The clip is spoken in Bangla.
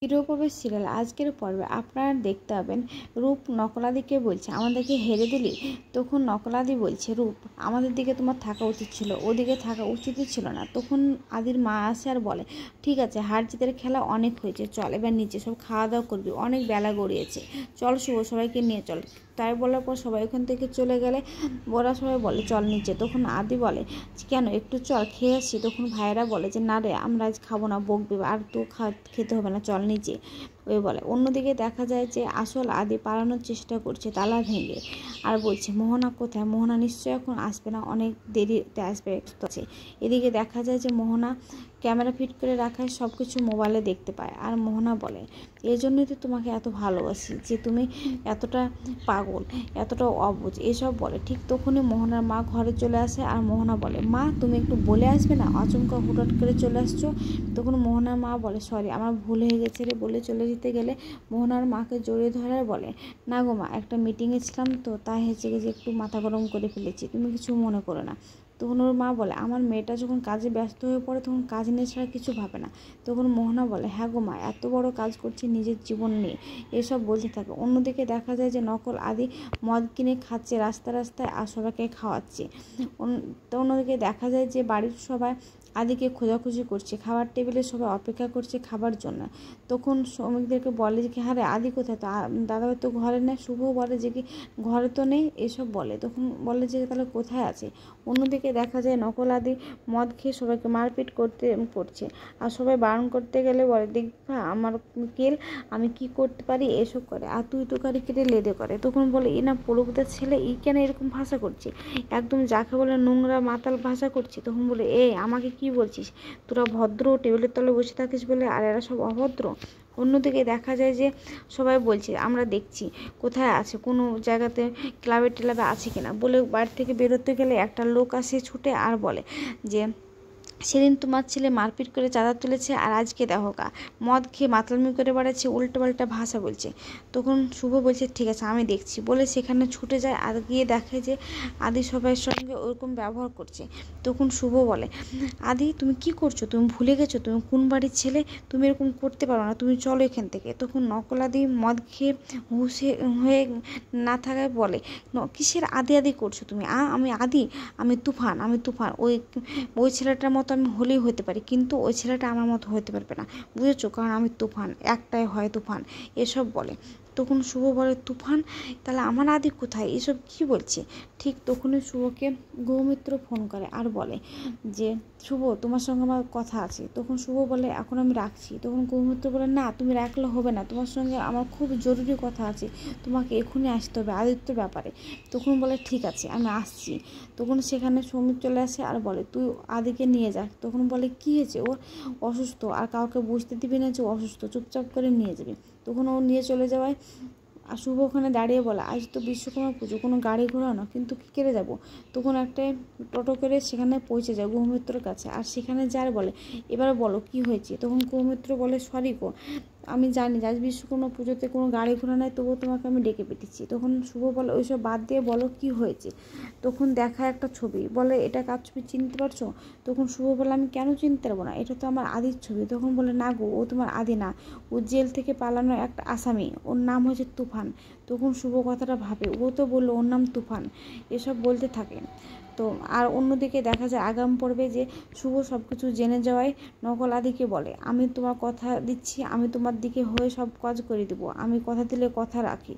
গৃহপ্রবেশ সিরিয়াল আজকের পর্বে আপনারা দেখতে পাবেন রূপ নকলাদিকে বলছে আমাদেরকে হেরে দিলি। তখন নকলাদি বলছে রূপ আমাদের দিকে তোমার থাকা উচিত ছিল, ওদিকে থাকা উচিতই ছিল না। তখন আদির মা আসে আর বলে ঠিক আছে, হার জিতের খেলা অনেক হয়েছে, চল এবার নিচে সব খাওয়া দাওয়া করবি, অনেক বেলা গড়িয়েছে, চল শুভ সবাইকে নিয়ে চল। তাই বলার পর সবাই ওখান থেকে চলে গেলে ওরা সবাই বলে চল নিচে। তখন আদি বলে কেন, একটু চল খেয়ে আসি। তখন ভাইয়েরা বলে যে না রে, আমরা আজ খাবো না, বকবে, আর তো খেতে হবে না, চল নিচে ওই বলে। অন্যদিকে দেখা যায় যে আসল আদি পালানোর চেষ্টা করছে তালা ভেঙে, আর বলছে মোহনা কোথায়, মোহনা নিশ্চয়ই এখন আসবে না, অনেক দেরিতে আসবে। এদিকে দেখা যায় যে মোহনা ক্যামেরা ফিট করে রাখায় সব কিছু মোবাইলে দেখতে পায়। আর মোহনা বলে এই জন্যই তো তোমাকে এত ভালোবাসি, যে তুমি এতটা পাগল, এতটা অবুঝ, এসব বলে। ঠিক তখনই মোহনার মা ঘরে চলে আসে আর মোহনা বলে মা তুমি একটু বলে আসবে না, আচমকা হুটহাট করে চলে আসছো। তখন মোহনার মা বলে সরি আমার ভুল হয়ে গেছে রে বলে চলে যেতে গেলে মোহনার মাকে জড়িয়ে ধরে বলে না গো মা, একটা মিটিংয়ে ছিলাম তো তাই হয়েছে যে একটু মাথা গরম করে ফেলেছি, তুমি কিছু মনে করো না। তখন ওর মা বলে আমার মেয়েটা যখন কাজে ব্যস্ত হয়ে পড়ে তখন কাজ নিয়ে ছাড়া কিছু ভাবে না। তখন মোহনা বলে হ্যাঁ গো মা, এত বড় কাজ করছে নিজের জীবন নিয়ে, এসব বলতে থাকে। অন্যদিকে দেখা যায় যে নকল আদি মদ কিনে খাচ্ছে রাস্তায় রাস্তায় আর সবাইকে খাওয়াচ্ছে। অন্যদিকে দেখা যায় যে বাড়ির সবাই আদিকে খোঁজাখুঁজি করছে, খাবার টেবিলে সবাই অপেক্ষা করছে খাবার জন্য। তখন শ্রমিকদেরকে বলে যে হ্যাঁ রে আদি কোথায়, তো দাদাভাই তো ঘরে নেই। শুভ বলে যে কি ঘরে তো নেই, এসব বলে। তখন বলে যে তাহলে কোথায় আছে। অন্যদিকে দেখা যায় নকল আদি মদ খেয়ে সবাইকে মারপিট করছে, আর সবাই বারণ করতে গেলে বলে দেখবা আমার কেল, আমি কি করতে পারি, এসব করে। আর তুই তোকারি কেটে লেদে করে। তখন বলে না পলুকদার ছেলে ই কেন এরকম ভাষা করছে, একদম যাকে বলে নোংরা মাতাল ভাষা করছে। তখন বলে আমাকে কি বলছিস, তোরা ভদ্র টেবিলের তলে বসে থাকিস বলে আর এরা সব অভদ্র। অন্যদিকে দেখা যায় যে সবাই বলছে আমরা দেখছি কোথায় আছে, কোনো জায়গাতে ক্লাবে টেলাবে আছে কিনা বলে বাড়ি থেকে বেরোতে গেলে একটা লোক আসে ছুটে আর বলে যে সেদিন তোমার ছেলে মারপিট করে চাঁদা তুলেছে আর আজকে দেখো মদ খেয়ে মাতলামি করে বেড়াচ্ছে, উল্টোপাল্টা ভাষা বলছে। তখন শুভ বলছে ঠিক আছে আমি দেখছি বলে সেখানে ছুটে যায় আর গিয়ে দেখে যে আদি সবাইয়ের সঙ্গে ওরকম ব্যবহার করছে। তখন শুভ বলে আদি তুমি কি করছো, তুমি ভুলে গেছো তুমি কোন বাড়ির ছেলে, তুমি এরকম করতে পারো না, তুমি চলো এখান থেকে। তখন নকল আদি মদ খেয়ে হুঁশে হয়ে না থাকায় বলে কিসের আদি আদি করছো তুমি, আমি আদি, আমি তুফান, আমি তুফান, ওই ছেলেটার মতো আমি হলেই হতে পারি, কিন্তু ওই ছেলেটা আমার মতো হতে পারবে না, বুঝেছো, কারণ আমি তুফান, একটাই হয় তুফান, এসব বলে। তখন শুভ বলে তুফান, তাহলে আমার আদি কোথায়, এসব কি বলছে। ঠিক তখনই শুভকে গৌমিত্র ফোন করে আর বলে যে শুভ তোমার সঙ্গে আমার কথা আছে। তখন শুভ বলে এখন আমি রাখছি। তখন গৌমিত্র বলে না তুমি রাখলে হবে না, তোমার সঙ্গে আমার খুব জরুরি কথা আছে, তোমাকে এখনই আসতে হবে আদিত্য ব্যাপারে। তখন বলে ঠিক আছে আমি আসছি। তখন সেখানে সৌমিক চলে আসে আর বলে তুই আদিকে নিয়ে যা। তখন বলে কি হয়েছে, ও অসুস্থ আর কাউকে বুঝতে দিবি না যে অসুস্থ, চুপচাপ করে নিয়ে যাবি। তখন ও নিয়ে চলে যাওয়ায় আর শুভ ওখানে দাঁড়িয়ে বলে আজ তো বিশ্বকর্মা পুজো, কোনো গাড়ি ঘোড়া না, কিন্তু কী করে যাবো। তখন একটা টোটো করে সেখানে পৌঁছে যায় গৌমিত্রর কাছে, আর সেখানে যার বলে এবার বলো কি হয়েছে। তখন গৌমিত্র বলে সরি গো, আমি জানি আজ বিশ্বকর্মা পুজোতে কোনো গাড়ি ঘোড়া নাই, তবুও তোমাকে আমি ডেকে পেতেছি। তখন শুভ বলে ওইসব বাদ দিয়ে বলো কি হয়েছে। তখন দেখা একটা ছবি, বলে এটা কার ছবি চিনতে পারছো। তখন শুভ বলে আমি কেন চিনতে পারবো না, এটা তো আমার আদির ছবি। তখন বলে না গো, ও তোমার আদি না, ও জেল থেকে পালানো একটা আসামি, ওর নাম হচ্ছে তুফান। তখন শুভ কথাটা ভাবে, ও তো বললো ওর নাম তুফান, এসব বলতে থাকে। তো আর অন্যদিকে দেখা যায় আগাম পর্বে যে শুভ সব কিছু জেনে যাওয়ায় নকল আদিকে বলে আমি তোমার কথা দিচ্ছি, আমি তোমার দিকে হয়ে সব কাজ করে দেবো, আমি কথা দিলে কথা রাখি।